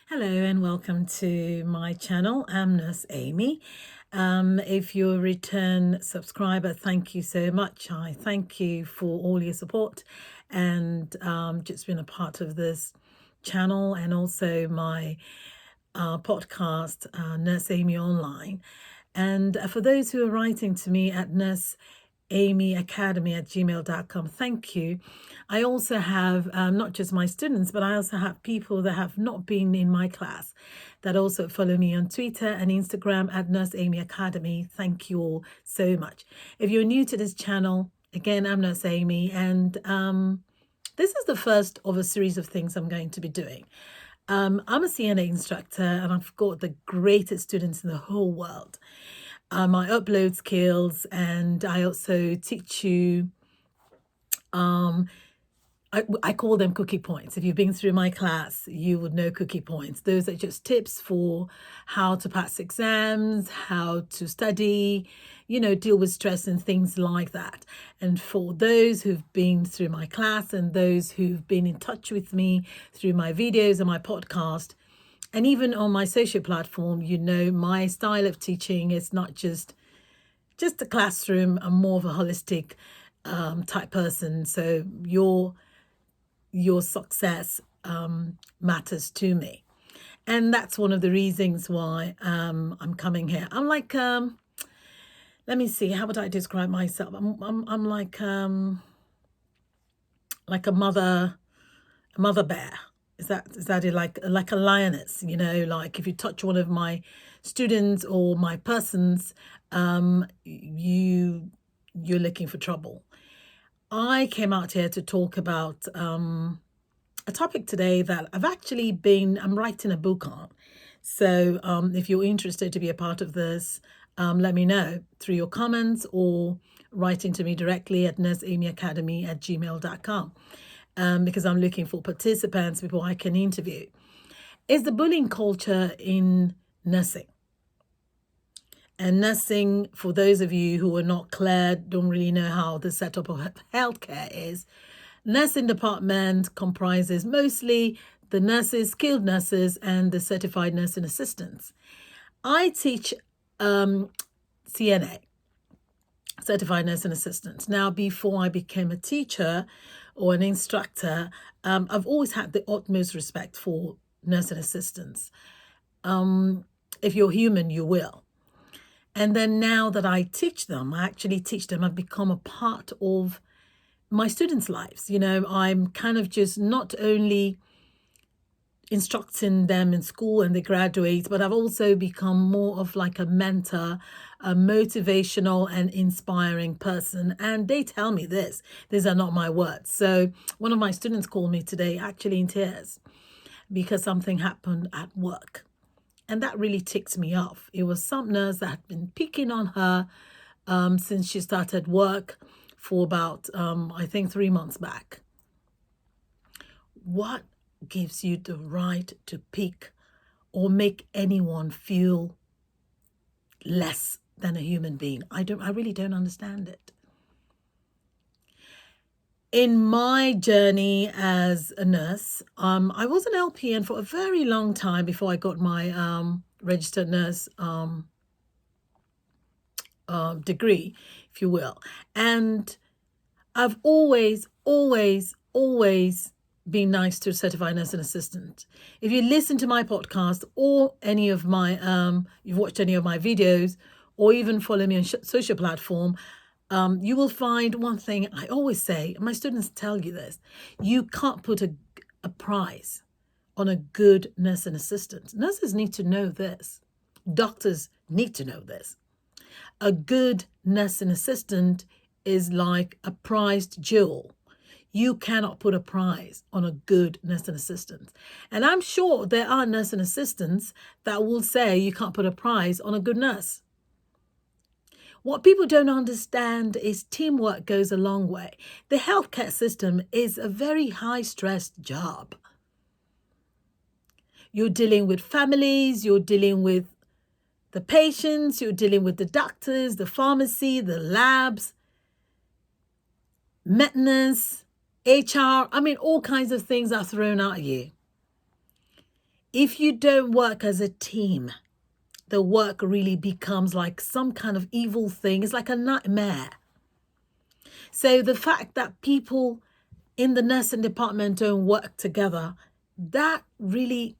Hello and welcome to my channel. I'm Nurse Amy. If you're a return subscriber, thank you so much. I thank you for all your support and just being a part of this channel and also my podcast, Nurse Amy Online. And for those who are writing to me at nurseamyacademy@gmail.com, thank you. I also have not just my students, but I also have people that have not been in my class that also follow me on Twitter and Instagram at Nurse Amy Academy. Thank you all so much. If you're new to this channel, again, I'm Nurse Amy, and this is the first of a series of things I'm going to be doing. I'm a CNA instructor and I've got the greatest students in the whole world. I upload skills and I also teach you, I call them cookie points. If you've been through my class, you would know cookie points. Those are just tips for how to pass exams, how to study, deal with stress and things like that. And for those who've been through my class and those who've been in touch with me through my videos and my podcast, and even on my social platform, my style of teaching is not just a classroom. I'm more of a holistic type person. So your success matters to me. And that's one of the reasons why I'm coming here. I'm like, let me see, how would I describe myself? I'm like a mother bear. Is that it? Like a lioness, like if you touch one of my students or my persons, you're looking for trouble. I came out here to talk about a topic today that I'm writing a book on. So if you're interested to be a part of this, let me know through your comments or writing to me directly at nurseamyacademy@gmail.com. Because I'm looking for participants, people I can interview. Is the bullying culture in nursing? And nursing, for those of you who are not clear, don't really know how the setup of healthcare is, nursing department comprises mostly the nurses, skilled nurses, and the certified nursing assistants. I teach CNA, certified nursing assistants. Now, before I became a teacher or an instructor, I've always had the utmost respect for nursing assistants. If you're human, you will. And then now that I actually teach them, I've become a part of my students' lives. I'm kind of just not only instructing them in school and they graduate, but I've also become more of like a mentor, a motivational and inspiring person. And they tell me this. These are not my words. So one of my students called me today, actually in tears, because something happened at work. And that really ticked me off. It was some nurse that had been picking on her since she started work for about, I think, 3 months back. What gives you the right to pick or make anyone feel less than a human being? I really don't understand it. In my journey as a nurse, I was an LPN for a very long time before I got my registered nurse degree, if you will. And I've always been nice to certified nursing assistant. If you listen to my podcast or any of my, you've watched any of my videos or even follow me on social platform, you will find one thing I always say, and my students tell you this: you can't put a prize on a good nursing assistant. Nurses need to know this. Doctors need to know this. A good nursing assistant is like a prized jewel. You cannot put a prize on a good nursing assistant. And I'm sure there are nursing assistants that will say you can't put a prize on a good nurse. What people don't understand is teamwork goes a long way. The healthcare system is a very high-stressed job. You're dealing with families, you're dealing with the patients, you're dealing with the doctors, the pharmacy, the labs, maintenance, HR. I mean, all kinds of things are thrown at you. If you don't work as a team, the work really becomes like some kind of evil thing. It's like a nightmare. So the fact that people in the nursing department don't work together, that really,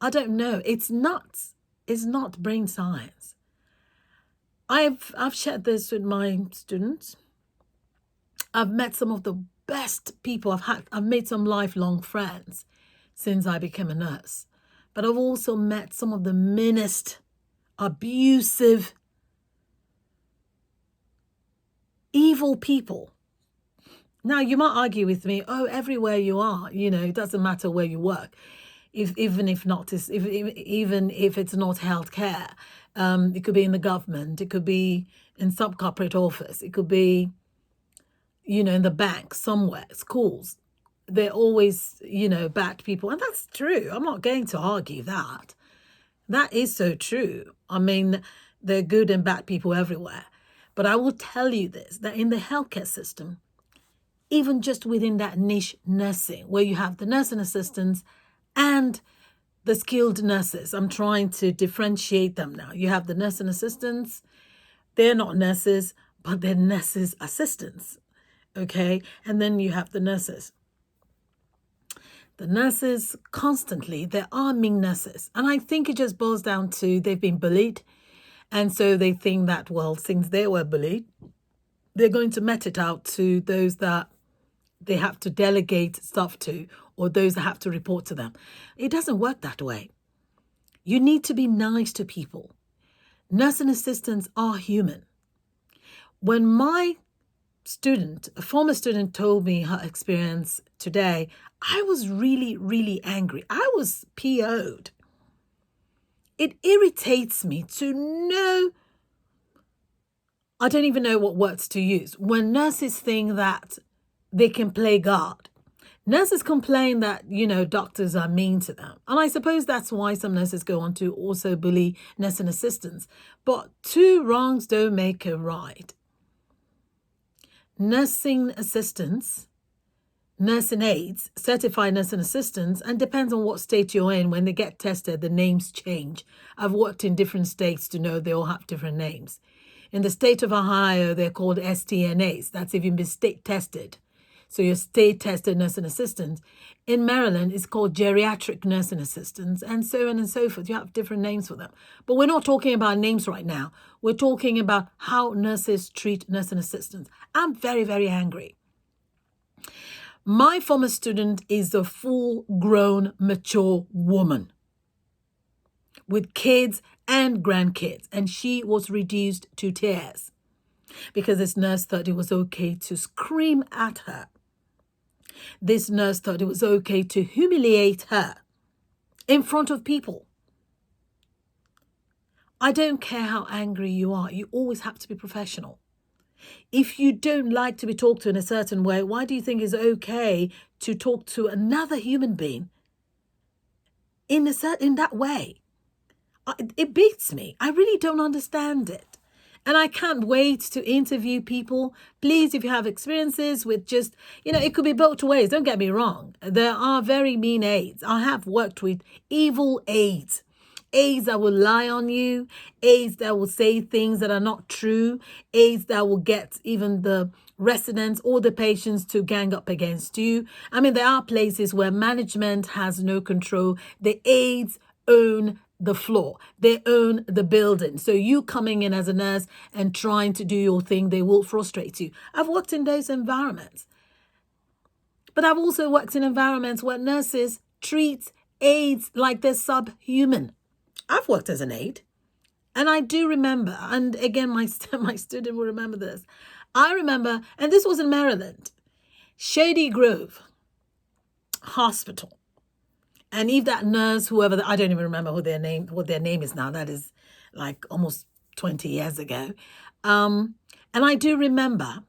I don't know. It's nuts. It's not brain science. I've shared this with my students. I've met some of the best people. I've made some lifelong friends since I became a nurse. But I've also met some of the meanest, abusive, evil people. Now, you might argue with me, oh, everywhere you are, it doesn't matter where you work. Even if it's not healthcare, it could be in the government, it could be in some corporate office, it could be, in the bank somewhere, schools. They're always, bad people. And that's true. I'm not going to argue that. That is so true. I mean, there are good and bad people everywhere. But I will tell you this, that in the healthcare system, even just within that niche nursing, where you have the nursing assistants and the skilled nurses, I'm trying to differentiate them now. You have the nursing assistants, they're not nurses, but they're nurses' assistants, okay? And then you have the nurses. The nurses constantly, they're arming nurses. And I think it just boils down to they've been bullied. And so they think that, well, since they were bullied, they're going to met it out to those that they have to delegate stuff to, or those that have to report to them. It doesn't work that way. You need to be nice to people. Nursing assistants are human. When my student, a former student, told me her experience today, I was really, really angry. I was PO'd. It irritates me to know, I don't even know what words to use, when nurses think that they can play God. Nurses complain that, doctors are mean to them. And I suppose that's why some nurses go on to also bully nursing assistants. But two wrongs don't make a right. Nursing assistants, nursing aides, certified nursing assistants, and depends on what state you're in. When they get tested, the names change. I've worked in different states to know they all have different names. In the state of Ohio, they're called CNAs. That's if you've been state tested. So your state tested nursing assistants. In Maryland, it's called geriatric nursing assistants, and so on and so forth. You have different names for them. But we're not talking about names right now. We're talking about how nurses treat nursing assistants. I'm very, very angry. My former student is a full-grown, mature woman with kids and grandkids, and she was reduced to tears because this nurse thought it was okay to scream at her. This nurse thought it was okay to humiliate her in front of people. I don't care how angry you are. You always have to be professional. If you don't like to be talked to in a certain way, why do you think it's okay to talk to another human being in that way? It beats me. I really don't understand it. And I can't wait to interview people. Please, if you have experiences with just, it could be both ways. Don't get me wrong. There are very mean aides. I have worked with evil aides. Aides that will lie on you. Aides that will say things that are not true. Aides that will get even the residents or the patients to gang up against you. I mean, there are places where management has no control. The aides own the floor. They own the building. So you coming in as a nurse and trying to do your thing, they will frustrate you. I've worked in those environments. But I've also worked in environments where nurses treat aides like they're subhuman. I've worked as an aide. And I do remember, and again, my student will remember this. I remember, and this was in Maryland, Shady Grove Hospital. And if that nurse, whoever, I don't even remember what their name is now. That is like almost 20 years ago. And I do remember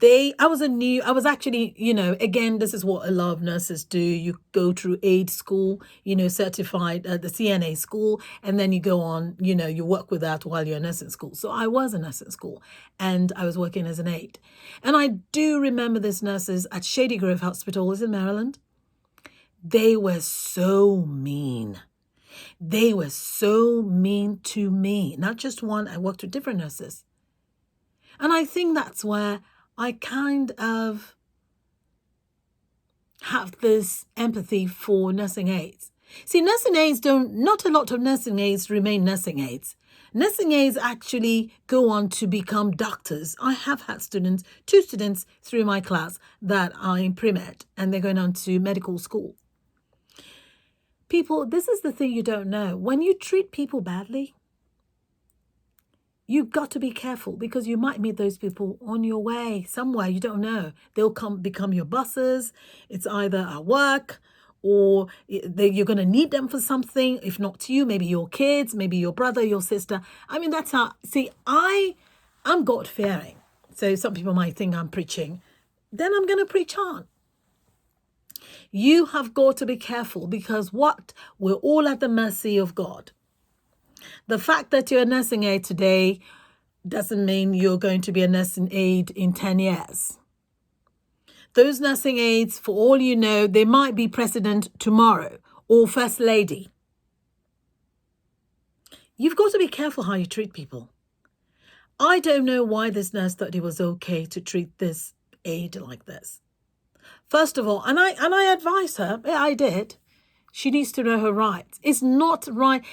I was actually, again, this is what a lot of nurses do. You go through aide school, certified, the CNA school, and then you go on, you work with that while you're in nursing school. So I was in nursing school and I was working as an aide. And I do remember these nurses at Shady Grove Hospital, was in Maryland. They were so mean. They were so mean to me. Not just one, I worked with different nurses. And I think that's where I kind of have this empathy for nursing aides. See, nursing aides not a lot of nursing aides remain nursing aides. Nursing aides actually go on to become doctors. I have had two students through my class that are in pre-med and they're going on to medical school. People, this is the thing you don't know. When you treat people badly, you've got to be careful because you might meet those people on your way somewhere. You don't know. They'll become your bosses. It's either at work or you're going to need them for something. If not to you, maybe your kids, maybe your brother, your sister. I mean, that's how, see, I'm God-fearing. So some people might think I'm preaching. Then I'm going to preach on. You have got to be careful because we're all at the mercy of God. The fact that you're a nursing aide today doesn't mean you're going to be a nursing aide in 10 years. Those nursing aides, for all you know, they might be president tomorrow or first lady. You've got to be careful how you treat people. I don't know why this nurse thought it was okay to treat this aide like this. First of all, and I advised her, yeah, I did. She needs to know her rights. It's not right.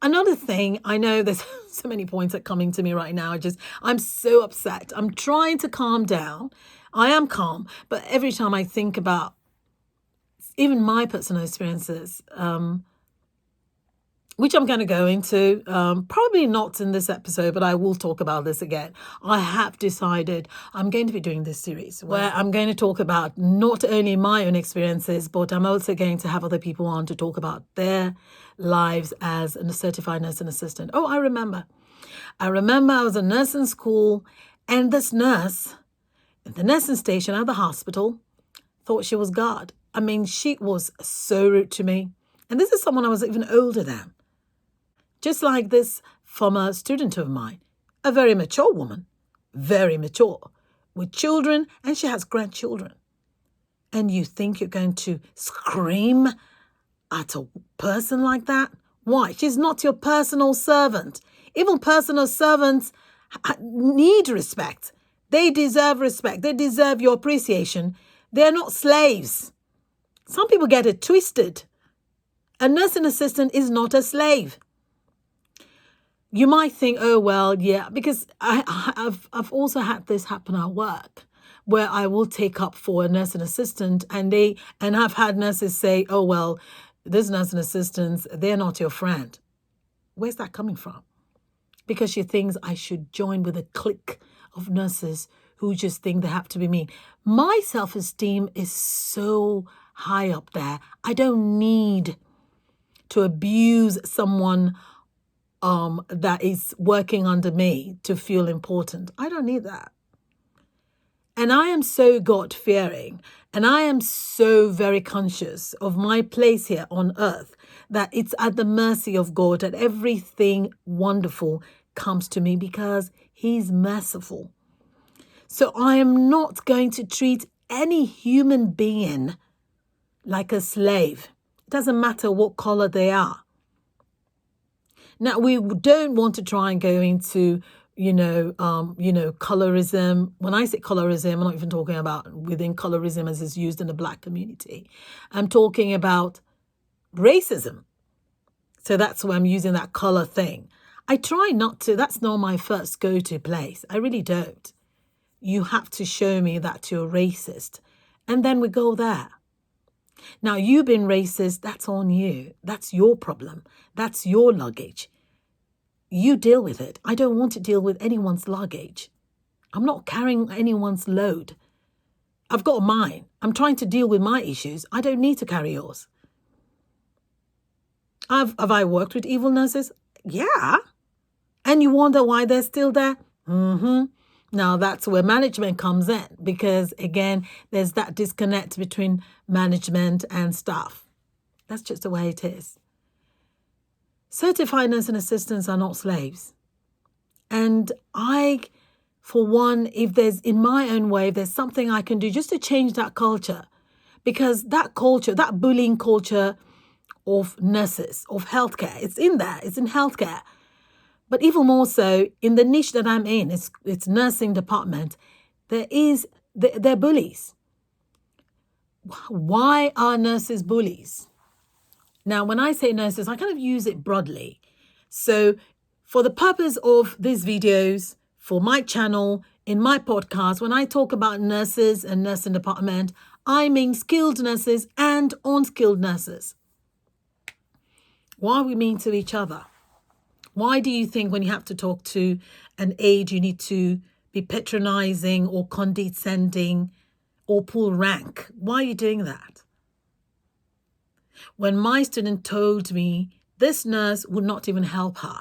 Another thing, I know there's so many points that are coming to me right now. I'm so upset. I'm trying to calm down. I am calm, but every time I think about even my personal experiences, which I'm going to go into, probably not in this episode, but I will talk about this again. I have decided I'm going to be doing this series where I'm going to talk about not only my own experiences, but I'm also going to have other people on to talk about their lives as a certified nursing assistant. Oh, I remember I was a nurse in school, and this nurse at the nursing station at the hospital thought she was God. I mean, she was so rude to me. And this is someone I was even older than. Just like this former student of mine, a very mature woman, very mature, with children, and she has grandchildren. And you think you're going to scream at a person like that? Why? She's not your personal servant. Even personal servants need respect. They deserve respect. They deserve your appreciation. They're not slaves. Some people get it twisted. A nursing assistant is not a slave. You might think, oh, well, yeah, because I've also had this happen at work where I will take up for a nursing assistant and I've had nurses say, oh, well, this nursing assistants, they're not your friend. Where's that coming from? Because she thinks I should join with a clique of nurses who just think they have to be mean. My self-esteem is so high up there. I don't need to abuse someone that is working under me to feel important. I don't need that. And I am so God-fearing, and I am so very conscious of my place here on earth that it's at the mercy of God that everything wonderful comes to me because He's merciful. So I am not going to treat any human being like a slave. It doesn't matter what color they are. Now, we don't want to try and go into, colorism. When I say colorism, I'm not even talking about within colorism as is used in the Black community. I'm talking about racism. So that's why I'm using that color thing. I try not to. That's not my first go-to place. I really don't. You have to show me that you're racist. And then we go there. Now, you've been racist, that's on you. That's your problem. That's your luggage. You deal with it. I don't want to deal with anyone's luggage. I'm not carrying anyone's load. I've got mine. I'm trying to deal with my issues. I don't need to carry yours. Have I worked with evil nurses? Yeah. And you wonder why they're still there? Now, that's where management comes in because, again, there's that disconnect between management and staff. That's just the way it is. Certified nursing assistants are not slaves. And for one, if there's, in my own way, if there's something I can do just to change that culture, because that culture, that bullying culture of nurses, of healthcare, it's in there, it's in healthcare. But even more so, in the niche that I'm in, it's nursing department, they're bullies. Why are nurses bullies? Now, when I say nurses, I kind of use it broadly. So for the purpose of these videos, for my channel, in my podcast, when I talk about nurses and nursing department, I mean skilled nurses and unskilled nurses. Why are we mean to each other? Why do you think when you have to talk to an aide, you need to be patronizing or condescending or pull rank? Why are you doing that? When my student told me this nurse would not even help her.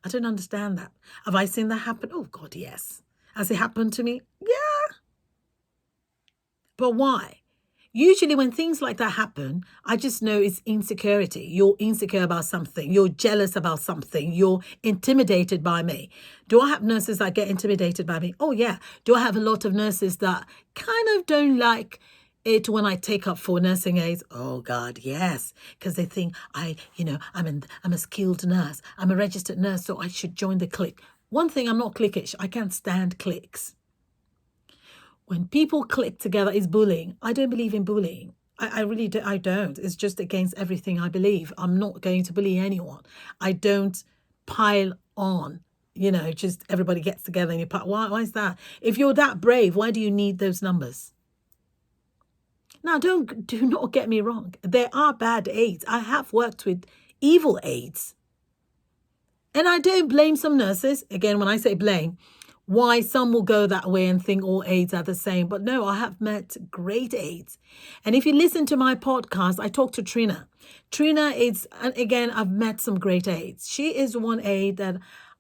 I don't understand that. Have I seen that happen? Oh, God, yes. Has it happened to me? Yeah. But why? Usually when things like that happen, I just know it's insecurity. You're insecure about something. You're jealous about something. You're intimidated by me. Do I have nurses that get intimidated by me? Oh, yeah. Do I have a lot of nurses that kind of don't like it when I take up for nursing aides? Oh, God, yes. Because they think I'm a skilled nurse. I'm a registered nurse, so I should join the clique. One thing, I'm not cliquish. I can't stand cliques. When people click together is bullying. I don't believe in bullying. I really do. I don't. It's just against everything I believe. I'm not going to bully anyone. I don't pile on, just everybody gets together and you pile. Why is that? If you're that brave, why do you need those numbers? Now, do not get me wrong. There are bad aides. I have worked with evil aides. And I don't blame some nurses. Again, when I say blame, why some will go that way and think all aides are the same. But no, I have met great aides. And if you listen to my podcast, I talk to Trina. Trina is, and again, I've met some great aides. She is one aide that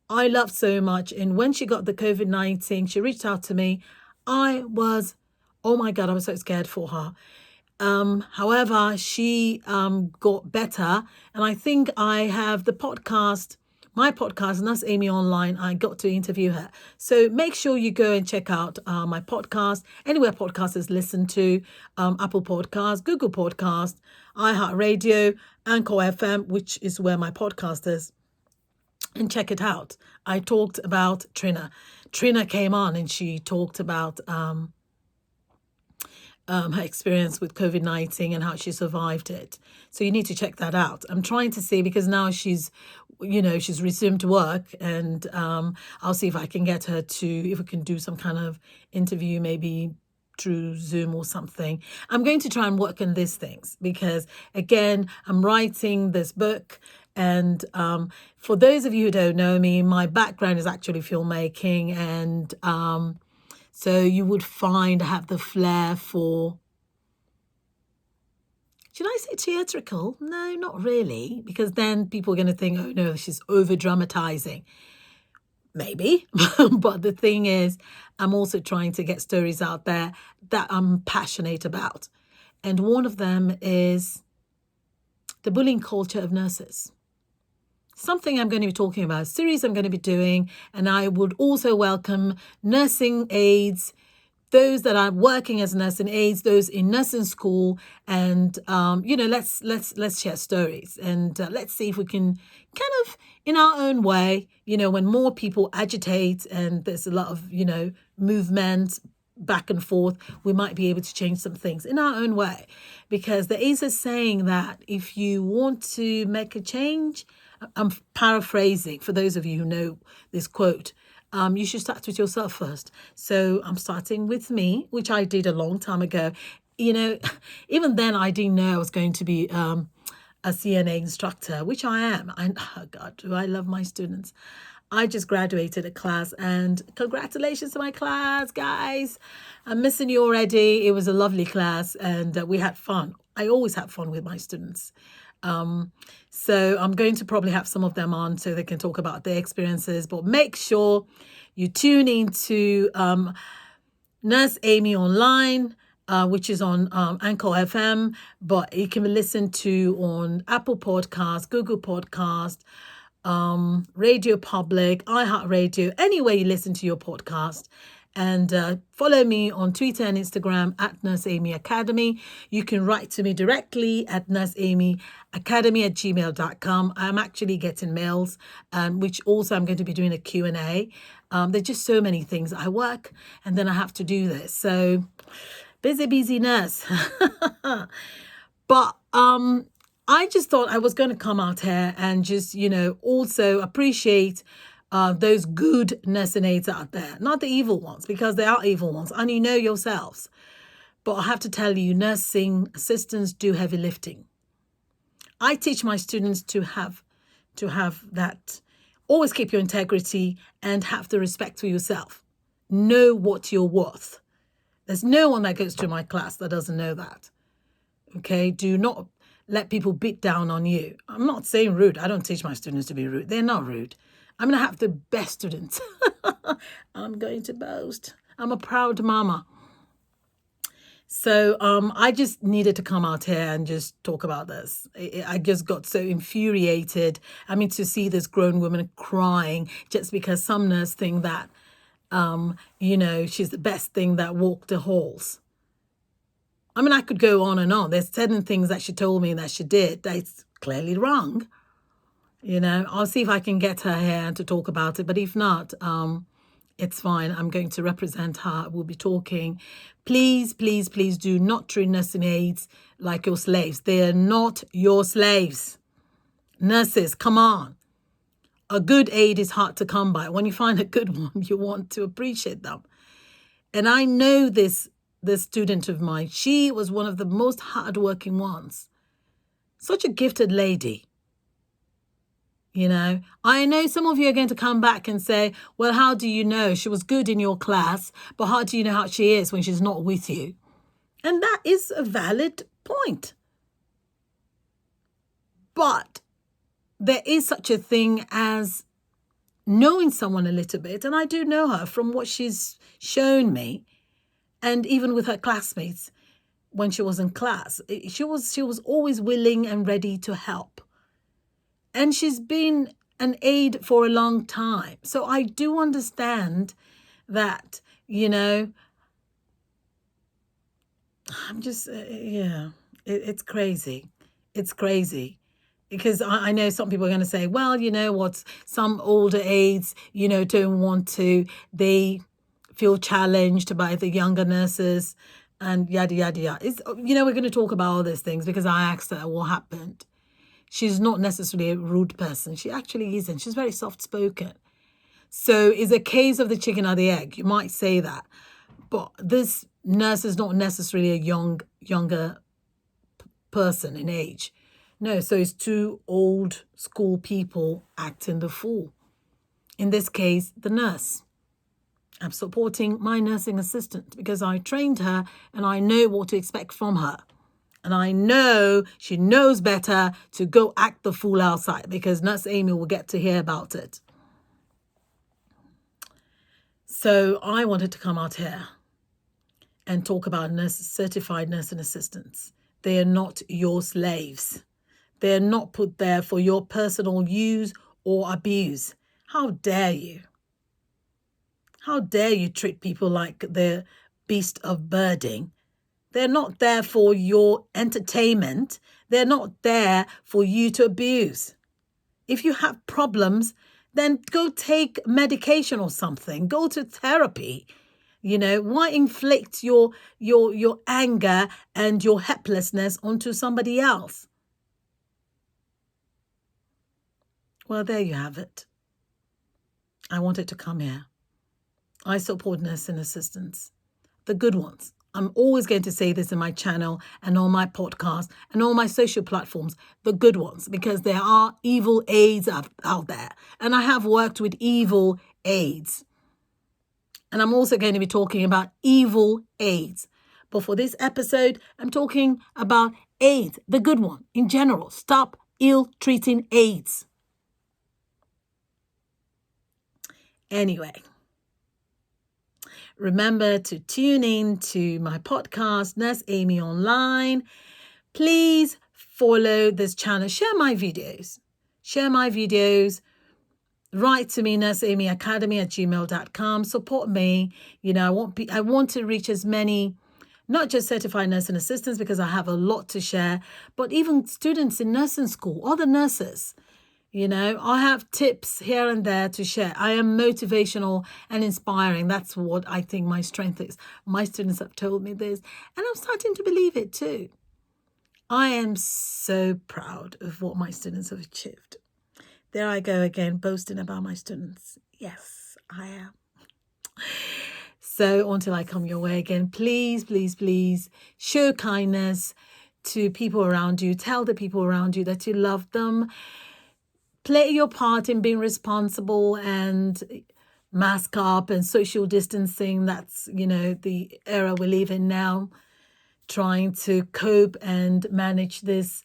I love so much. And when she got the COVID-19, she reached out to me. Oh my God, I was so scared for her. However, she got better. And I think I have my podcast, and that's Amy Online. I got to interview her. So make sure you go and check out my podcast, anywhere podcasts is listened to, Apple Podcasts, Google Podcasts, iHeartRadio, Anchor FM, which is where my podcast is. And check it out. I talked about Trina. Trina came on and she talked about her experience with COVID-19 and how she survived it. So you need to check that out. I'm trying to see, because now she's resumed work, and I'll see if I can get her if we can do some kind of interview, maybe through Zoom or something. I'm going to try and work on these things because, again, I'm writing this book. And for those of you who don't know me, my background is actually filmmaking, and so you would find I have the flair for, should I say theatrical? No, not really, because then people are going to think, oh no, she's over dramatizing. Maybe. But the thing is, I'm also trying to get stories out there that I'm passionate about. And one of them is the bullying culture of nurses. Something I'm going to be talking about, a series I'm going to be doing, and I would also welcome nursing aides, those that are working as nursing aides, those in nursing school, and let's share stories, and let's see if we can kind of, in our own way, when more people agitate and there's a lot of movement back and forth, we might be able to change some things in our own way, because there is a saying that if you want to make a change, I'm paraphrasing for those of you who know this quote, you should start with yourself first. So I'm starting with me, which I did a long time ago. Even then I didn't know I was going to be a CNA instructor, which I am. Oh God, do I love my students. I just graduated a class, and congratulations to my class, guys. I'm missing you already. It was a lovely class, and we had fun. I always have fun with my students. So I'm going to probably have some of them on so they can talk about their experiences, but make sure you tune into Nurse Amy Online, which is on Anchor FM, but it can be listened to on Apple Podcasts, Google Podcasts, Radio Public, iHeartRadio, anywhere you listen to your podcast. And follow me on Twitter and Instagram at Nurse Amy Academy. You can write to me directly at nurseamyacademy@gmail.com. I'm actually getting mails, which also I'm going to be doing a Q&A. There's just so many things. I work and then I have to do this. So busy nurse. But I just thought I was going to come out here and just, also appreciate those good nursing aides out there, not the evil ones, because they are evil ones, and you know yourselves. But I have to tell you, nursing assistants do heavy lifting. I teach my students to have that, always keep your integrity and have the respect for yourself. Know what you're worth. There's no one that goes to my class that doesn't know that. Okay, do not let people beat down on you. I'm not saying rude. I don't teach my students to be rude. They're not rude. I'm going to have the best students. I'm going to boast. I'm a proud mama. So I just needed to come out here and just talk about this. I just got so infuriated. I mean, to see this grown woman crying just because some nurse think that, she's the best thing that walked the halls. I mean, I could go on and on. There's certain things that she told me that she did that's clearly wrong. I'll see if I can get her here to talk about it. But if not, it's fine. I'm going to represent her. We'll be talking. Please, please, please do not treat nursing aides like your slaves. They are not your slaves. Nurses, come on. A good aide is hard to come by. When you find a good one, you want to appreciate them. And I know this student of mine, she was one of the most hardworking ones. Such a gifted lady. I know some of you are going to come back and say, well, how do you know? She was good in your class, but how do you know how she is when she's not with you? And that is a valid point. But there is such a thing as knowing someone a little bit. And I do know her from what she's shown me. And even with her classmates, when she was in class, she was always willing and ready to help. And she's been an aide for a long time. So I do understand that, I'm just, it's crazy. It's crazy. Because I know some people are going to say, well, you know what, some older aides, don't want to, they feel challenged by the younger nurses and yada, yada, yada. We're going to talk about all these things because I asked her what happened. She's not necessarily a rude person. She actually isn't. She's very soft-spoken. So it's a case of the chicken or the egg. You might say that. But this nurse is not necessarily a younger person in age. No, so it's two old school people acting the fool. In this case, the nurse. I'm supporting my nursing assistant because I trained her and I know what to expect from her. And I know she knows better to go act the fool outside because Nurse Amy will get to hear about it. So I wanted to come out here and talk about certified nursing assistants. They are not your slaves. They are not put there for your personal use or abuse. How dare you? How dare you treat people like the beast of burden? They're not there for your entertainment. They're not there for you to abuse. If you have problems, then go take medication or something. Go to therapy. Why inflict your anger and your helplessness onto somebody else? Well, there you have it. I wanted to come here. I support nursing assistants, the good ones. I'm always going to say this in my channel and on my podcast and all my social platforms, the good ones, because there are evil aides out there. And I have worked with evil aides. And I'm also going to be talking about evil aides. But for this episode, I'm talking about aides, the good one in general. Stop ill-treating aides. Anyway. Remember to tune in to my podcast, Nurse Amy Online. Please follow this channel. Share my videos. write to me, nurseamyacademy@gmail.com. Support me. You know, I want to reach as many, not just certified nursing assistants, because I have a lot to share, but even students in nursing school, other nurses. You know, I have tips here and there to share. I am motivational and inspiring. That's what I think my strength is. My students have told me this, and I'm starting to believe it too. I am so proud of what my students have achieved. There I go again, boasting about my students. Yes, I am. So until I come your way again, please, please, please show kindness to people around you. Tell the people around you that you love them. Play your part in being responsible and mask up and social distancing. That's, you know, the era we live in now. Trying to cope and manage this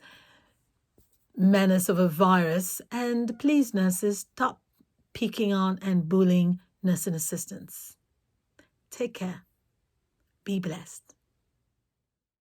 menace of a virus. And please, nurses, stop picking on and bullying nursing assistants. Take care. Be blessed.